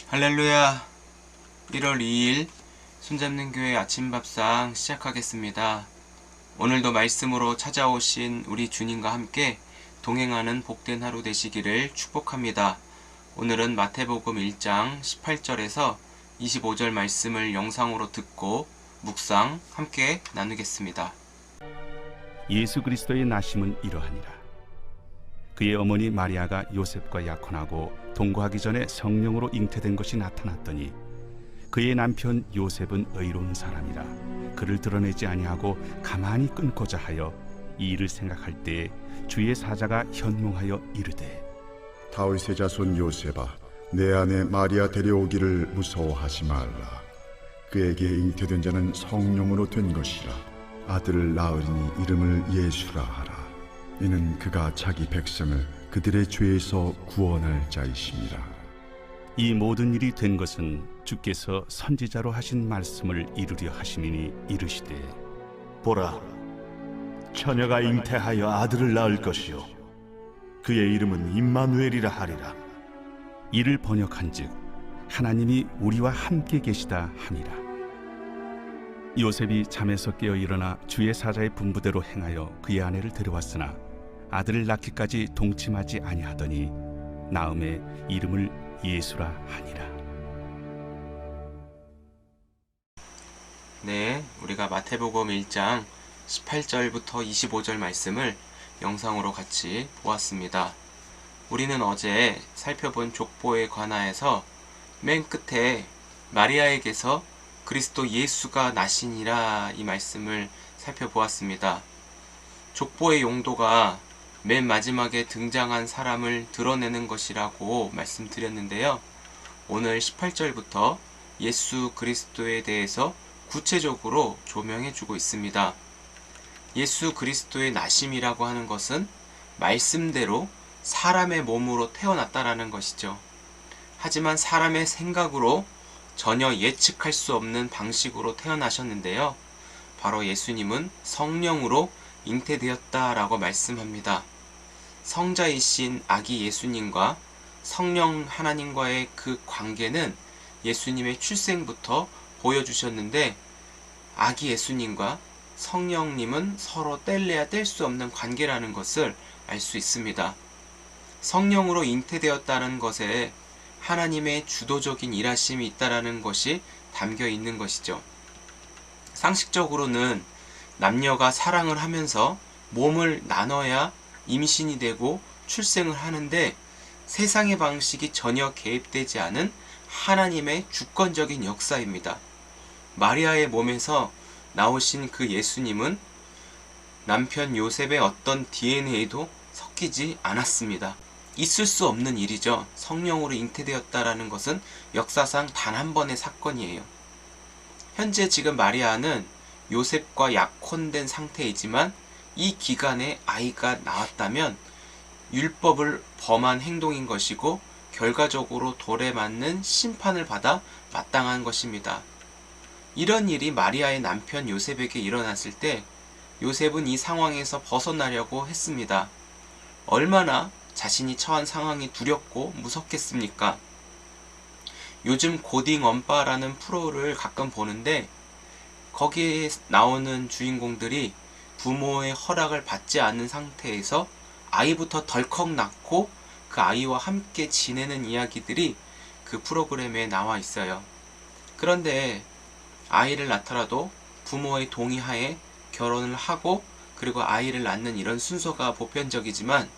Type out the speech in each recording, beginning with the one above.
할렐루야. 1월 2일 손잡는 교회 아침밥상 시작하겠습니다. 오늘도 말씀으로 찾아오신 우리 주님과 함께 동행하는 복된 하루 되시기를 축복합니다. 오늘은 마태복음 1장 18절에서 25절 말씀을 영상으로 듣고 묵상 함께 나누겠습니다. 예수 그리스도의 나심은 이러하니라. 그의 어머니 마리아가 요셉과 약혼하고 동거하기 전에 성령으로 잉태된 것이 나타났더니 그의 남편 요셉은 의로운 사람이라 그를 드러내지 아니하고 가만히 끊고자 하여 이 일을 생각할 때에 주의 사자가 현몽하여 이르되 다윗의 자손 요셉아, 내 아내 마리아 데려오기를 무서워하지 말라. 그에게 잉태된 자는 성령으로 된 것이라. 아들을 낳으리니 이름을 예수라 하라. 이는 그가 자기 백성을 그들의 죄에서 구원할 자이심이라. 이 모든 일이 된 것은 주께서 선지자로 하신 말씀을 이루려 하심이니 이르시되 보라, 처녀가 잉태하여 아들을 낳을 것이요 그의 이름은 임마누엘이라 하리라. 이를 번역한즉 하나님이 우리와 함께 계시다 함이라. 요셉이 잠에서 깨어 일어나 주의 사자의 분부대로 행하여 그의 아내를 데려왔으나 아들을 낳기까지 동침하지 아니하더니 나음에 이름을 예수라 하니라. 네, 우리가 마태복음 1장 18절부터 25절 말씀을 영상으로 같이 보았습니다. 우리는 어제 살펴본 족보에 관하여서 맨 끝에 마리아에게서 그리스도 예수가 나시니라 이 말씀을 살펴보았습니다. 족보의 용도가 맨 마지막에 등장한 사람을 드러내는 것이라고 말씀드렸는데요. 오늘 18절부터 예수 그리스도에 대해서 구체적으로 조명해주고 있습니다. 예수 그리스도의 나심이라고 하는 것은 말씀대로 사람의 몸으로 태어났다라는 것이죠. 하지만 사람의 생각으로 전혀 예측할 수 없는 방식으로 태어나셨는데요. 바로 예수님은 성령으로 잉태되었다라고 말씀합니다. 성자이신 아기 예수님과 성령 하나님과의 그 관계는 예수님의 출생부터 보여주셨는데 아기 예수님과 성령님은 서로 뗄래야 뗄 수 없는 관계라는 것을 알 수 있습니다. 성령으로 잉태되었다는 것에 하나님의 주도적인 일하심이 있다라는 것이 담겨 있는 것이죠. 상식적으로는 남녀가 사랑을 하면서 몸을 나눠야 임신이 되고 출생을 하는데 세상의 방식이 전혀 개입되지 않은 하나님의 주권적인 역사입니다. 마리아의 몸에서 나오신 그 예수님은 남편 요셉의 어떤 DNA도 섞이지 않았습니다. 있을 수 없는 일이죠. 성령으로 잉태되었다라는 것은 역사상 단 한 번의 사건이에요. 현재 지금 마리아는 요셉과 약혼된 상태이지만 이 기간에 아이가 나왔다면 율법을 범한 행동인 것이고 결과적으로 돌에 맞는 심판을 받아 마땅한 것입니다. 이런 일이 마리아의 남편 요셉에게 일어났을 때 요셉은 이 상황에서 벗어나려고 했습니다. 얼마나 자신이 처한 상황이 두렵고 무섭겠습니까? 요즘 고딩 엄빠라는 프로를 가끔 보는데 거기에 나오는 주인공들이 부모의 허락을 받지 않은 상태에서 아이부터 덜컥 낳고 그 아이와 함께 지내는 이야기들이 그 프로그램에 나와 있어요. 그런데 아이를 낳더라도 부모의 동의하에 결혼을 하고 그리고 아이를 낳는 이런 순서가 보편적이지만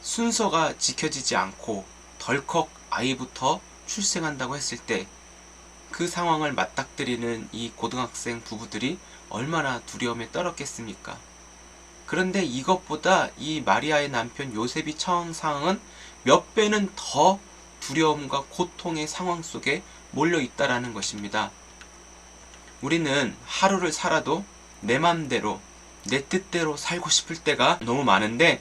순서가 지켜지지 않고 덜컥 아이부터 출생한다고 했을 때 그 상황을 맞닥뜨리는 이 고등학생 부부들이 얼마나 두려움에 떨었겠습니까? 그런데 이것보다 이 마리아의 남편 요셉이 처한 상황은 몇 배는 더 두려움과 고통의 상황 속에 몰려 있다라는 것입니다. 우리는 하루를 살아도 내 맘대로 내 뜻대로 살고 싶을 때가 너무 많은데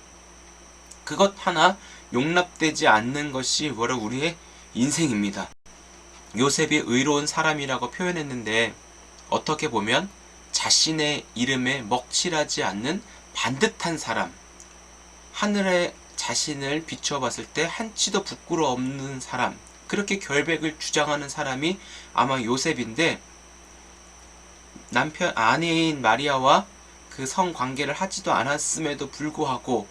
그것 하나 용납되지 않는 것이 바로 우리의 인생입니다. 요셉이 의로운 사람이라고 표현했는데 어떻게 보면 자신의 이름에 먹칠하지 않는 반듯한 사람, 하늘의 자신을 비추어 봤을 때 한치도 부끄러워 없는 사람, 그렇게 결백을 주장하는 사람이 아마 요셉인데, 아내인 마리아와 그 성관계를 하지도 않았음에도 불구하고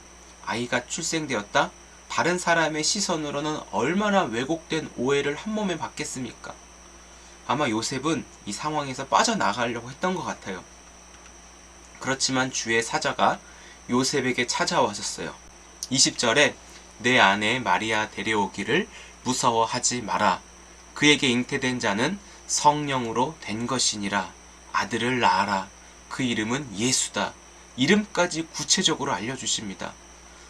아이가 출생되었다? 다른 사람의 시선으로는 얼마나 왜곡된 오해를 한 몸에 받겠습니까? 아마 요셉은 이 상황에서 빠져나가려고 했던 것 같아요. 그렇지만 주의 사자가 요셉에게 찾아와셨어요. 20절에 내 아내 마리아 데려오기를 무서워하지 마라. 그에게 잉태된 자는 성령으로 된 것이니라. 아들을 낳아라. 그 이름은 예수다. 이름까지 구체적으로 알려주십니다.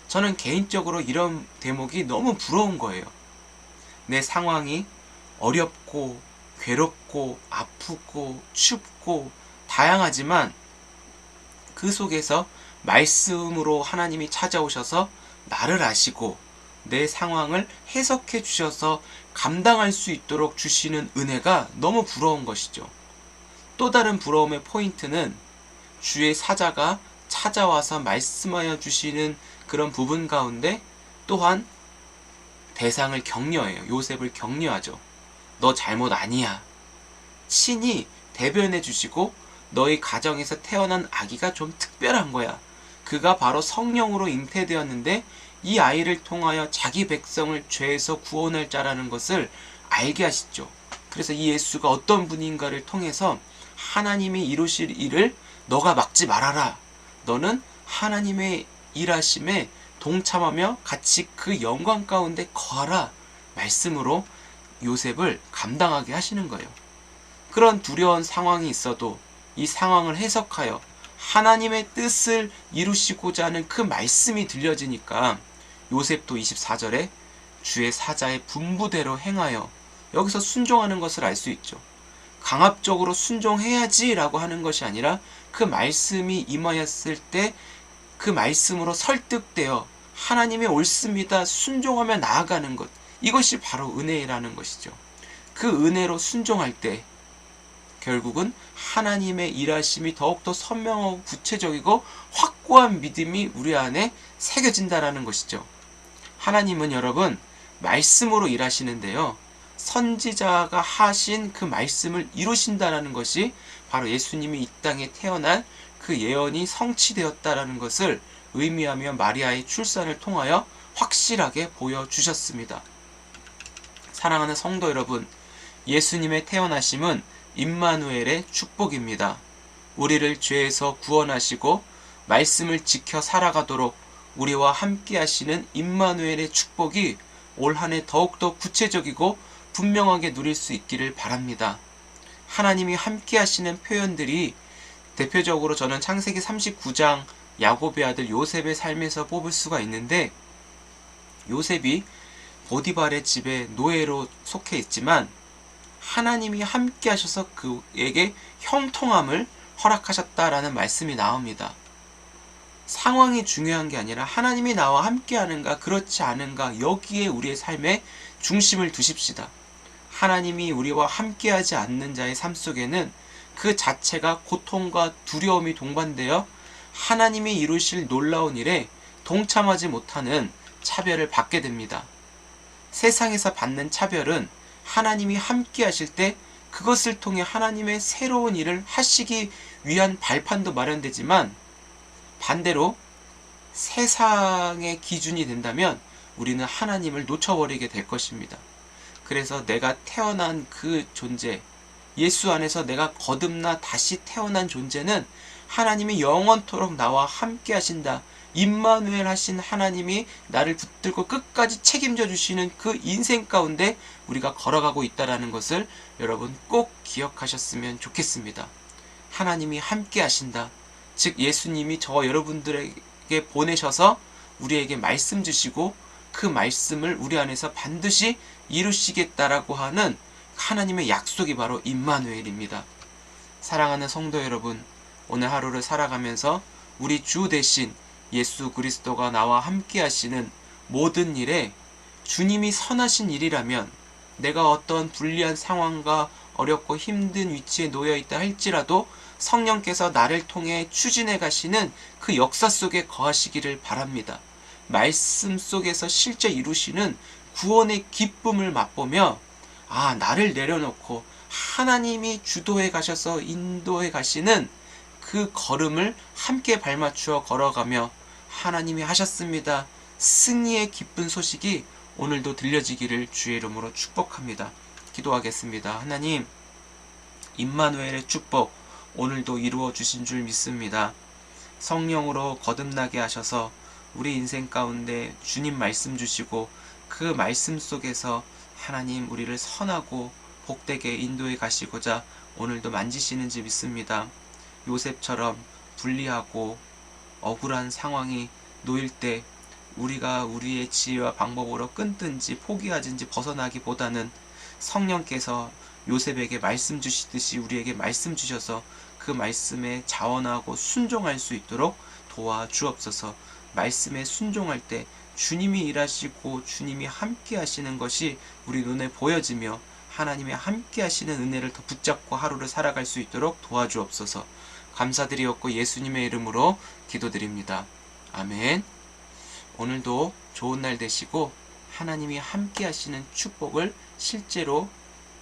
저는 개인적으로 이런 대목이 너무 부러운 거예요. 내 상황이 어렵고 괴롭고 아프고 춥고 다양하지만 그 속에서 말씀으로 하나님이 찾아오셔서 나를 아시고 내 상황을 해석해 주셔서 감당할 수 있도록 주시는 은혜가 너무 부러운 것이죠. 또 다른 부러움의 포인트는 주의 사자가 찾아와서 말씀하여 주시는 그런 부분 가운데 또한 대상을 격려해요. 요셉을 격려하죠. 너 잘못 아니야. 친히 대변해 주시고 너희 가정에서 태어난 아기가 좀 특별한 거야. 그가 바로 성령으로 잉태되었는데 이 아이를 통하여 자기 백성을 죄에서 구원할 자라는 것을 알게 하시죠. 그래서 이 예수가 어떤 분인가를 통해서 하나님이 이루실 일을 너가 막지 말아라. 너는 하나님의 일하심에 동참하며 같이 그 영광 가운데 거하라. 말씀으로 요셉을 감당하게 하시는 거예요. 그런 두려운 상황이 있어도 이 상황을 해석하여 하나님의 뜻을 이루시고자 하는 그 말씀이 들려지니까 요셉도 24절에 주의 사자의 분부대로 행하여, 여기서 순종하는 것을 알 수 있죠. 강압적으로 순종해야지 라고 하는 것이 아니라 그 말씀이 임하였을 때 그 말씀으로 설득되어 하나님의 옳습니다 순종하며 나아가는 것, 이것이 바로 은혜라는 것이죠. 그 은혜로 순종할 때 결국은 하나님의 일하심이 더욱더 선명하고 구체적이고 확고한 믿음이 우리 안에 새겨진다라는 것이죠. 하나님은 여러분 말씀으로 일하시는데요, 선지자가 하신 그 말씀을 이루신다라는 것이 바로 예수님이 이 땅에 태어날 그 예언이 성취되었다라는 것을 의미하며 마리아의 출산을 통하여 확실하게 보여주셨습니다. 사랑하는 성도 여러분, 예수님의 태어나심은 임마누엘의 축복입니다. 우리를 죄에서 구원하시고 말씀을 지켜 살아가도록 우리와 함께 하시는 임마누엘의 축복이 올 한 해 더욱더 구체적이고 분명하게 누릴 수 있기를 바랍니다. 하나님이 함께 하시는 표현들이 대표적으로 저는 창세기 39장 야곱의 아들 요셉의 삶에서 뽑을 수가 있는데, 요셉이 보디발의 집에 노예로 속해 있지만 하나님이 함께 하셔서 그에게 형통함을 허락하셨다라는 말씀이 나옵니다. 상황이 중요한 게 아니라 하나님이 나와 함께 하는가 그렇지 않은가, 여기에 우리의 삶에 중심을 두십시다. 하나님이 우리와 함께하지 않는 자의 삶 속에는 그 자체가 고통과 두려움이 동반되어 하나님이 이루실 놀라운 일에 동참하지 못하는 차별을 받게 됩니다. 세상에서 받는 차별은 하나님이 함께 하실 때 그것을 통해 하나님의 새로운 일을 하시기 위한 발판도 마련되지만, 반대로 세상의 기준이 된다면 우리는 하나님을 놓쳐버리게 될 것입니다. 그래서 내가 태어난 그 존재, 예수 안에서 내가 거듭나 다시 태어난 존재는 하나님이 영원토록 나와 함께 하신다, 임마누엘 하신 하나님이 나를 붙들고 끝까지 책임져 주시는 그 인생 가운데 우리가 걸어가고 있다는 것을 여러분 꼭 기억하셨으면 좋겠습니다. 하나님이 함께 하신다, 즉 예수님이 저 여러분들에게 보내셔서 우리에게 말씀 주시고 그 말씀을 우리 안에서 반드시 이루시겠다라고 하는 하나님의 약속이 바로 임마누엘입니다. 사랑하는 성도 여러분, 오늘 하루를 살아가면서 우리 주 대신 예수 그리스도가 나와 함께 하시는 모든 일에 주님이 선하신 일이라면, 내가 어떤 불리한 상황과 어렵고 힘든 위치에 놓여 있다 할지라도 성령께서 나를 통해 추진해 가시는 그 역사 속에 거하시기를 바랍니다. 말씀 속에서 실제 이루시는 구원의 기쁨을 맛보며 나를 내려놓고 하나님이 주도해 가셔서 인도해 가시는 그 걸음을 함께 발맞추어 걸어가며 하나님이 하셨습니다. 승리의 기쁜 소식이 오늘도 들려지기를 주의 이름으로 축복합니다. 기도하겠습니다. 하나님, 임마누엘의 축복 오늘도 이루어 주신 줄 믿습니다. 성령으로 거듭나게 하셔서 우리 인생 가운데 주님 말씀 주시고 그 말씀 속에서 하나님 우리를 선하고 복되게 인도해 가시고자 오늘도 만지시는지 믿습니다. 요셉처럼 불리하고 억울한 상황이 놓일 때 우리가 우리의 지혜와 방법으로 끊든지 포기하든지 벗어나기보다는 성령께서 요셉에게 말씀 주시듯이 우리에게 말씀 주셔서 그 말씀에 자원하고 순종할 수 있도록 도와주옵소서. 말씀에 순종할 때 주님이 일하시고 주님이 함께 하시는 것이 우리 눈에 보여지며 하나님의 함께 하시는 은혜를 더 붙잡고 하루를 살아갈 수 있도록 도와주옵소서. 감사드리옵고 예수님의 이름으로 기도드립니다. 아멘. 오늘도 좋은 날 되시고 하나님이 함께 하시는 축복을 실제로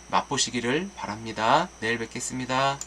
맛보시기를 바랍니다. 내일 뵙겠습니다.